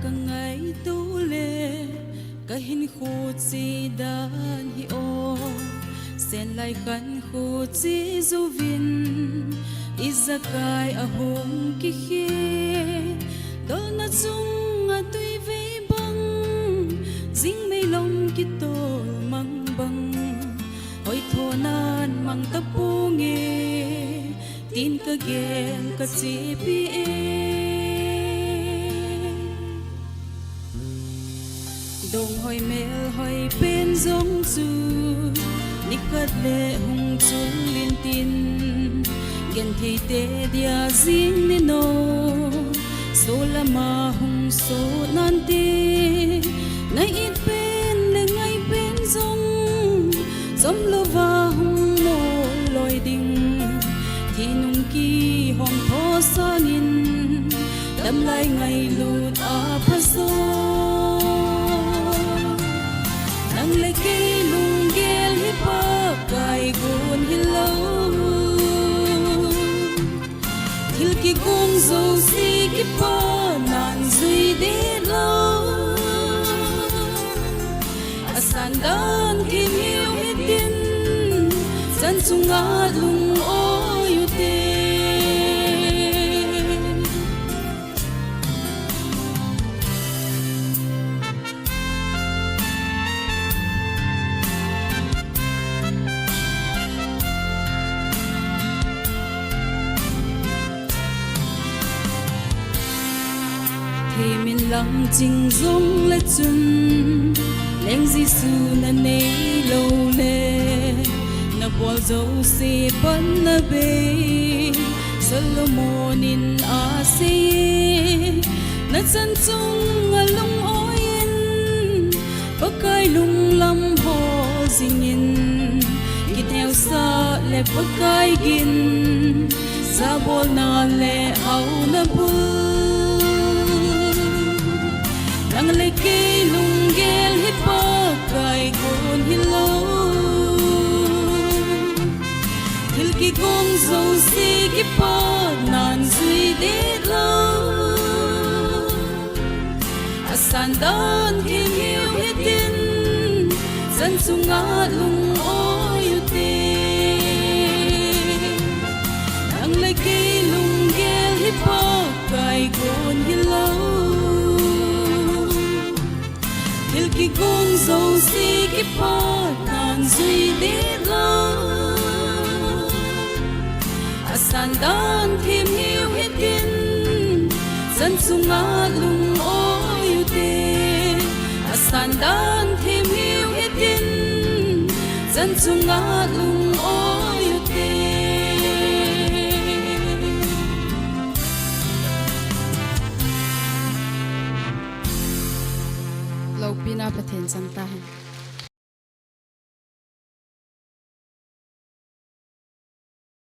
ka ngay tu le ka hin khu chi dan hi o sen lai kan khu chi zu vin izakai a hong ki khi dol na chung a tui ve bang jing mei long ki tol mang bang oi thonan mang ta pu nge tin ka gen ka chi pi e dong hoi mel hoi pen zong chu nikat le hung chung lin tin gen thei te dia jing ni no so lama hung so nan te ngai it pen le ngai pen zong zom lo va hung mo loi ding thi nung ki hong tho sanin tâm lai ngai lut a pha so nang le ke lung gel hi pa kai gun hi lo thil ki gung zo si ki pa nan zui de lo asan dan ki hiu hi tin san sunga lung o yu te thì mình lặng trình dung lệ chun leng Giêsu na nei lâu lệ na bol dấu si bắn na be Solomonin a si na chân chung a lung oin pakai lung lam ho zingin ki theo sa le pakai gin sa bol na le au na bul nang le ke lung gel hi pa kai gun hi lo thil ki gong zo si ki pa nan zui de lo asan dan ki hiu hi tin san sunga lung o yu te nang le ke lung gel hi pa kai gun hi lo thil ki gung zo si ki pa nan zui de lo asan dan thêm hiu hi tin san sunga lung o yu te asan dan thêm hiu hi tin san sunga lung o yu te Lo pina pathen sang ta